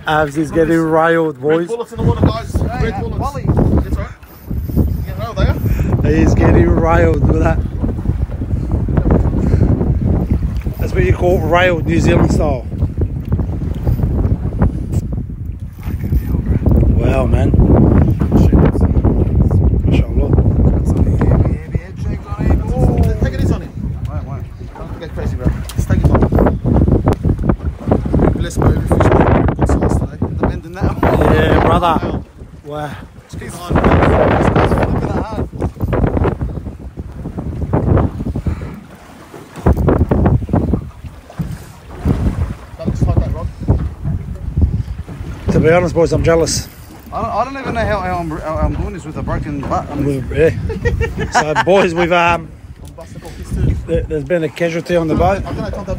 Abs is getting railed, boys. Red bullets in the water, guys. Red bullets. Wally. That's right. You know there. He's getting railed with that. That's what you call railed, New Zealand style. Wow, man. Mashallah. Take it easy on him. Why? Don't get crazy, bro. Just take it on. Bless my every fish. Good sauce today. The bend in that. Yeah, brother. Wow. Just keep on. Look at that hard. Just like that, Rod. To be honest, boys, I'm jealous. I don't even know how I'm doing this with a broken butt. I mean, Yeah. So, boys, we've there's been a casualty on the boat. I don't know,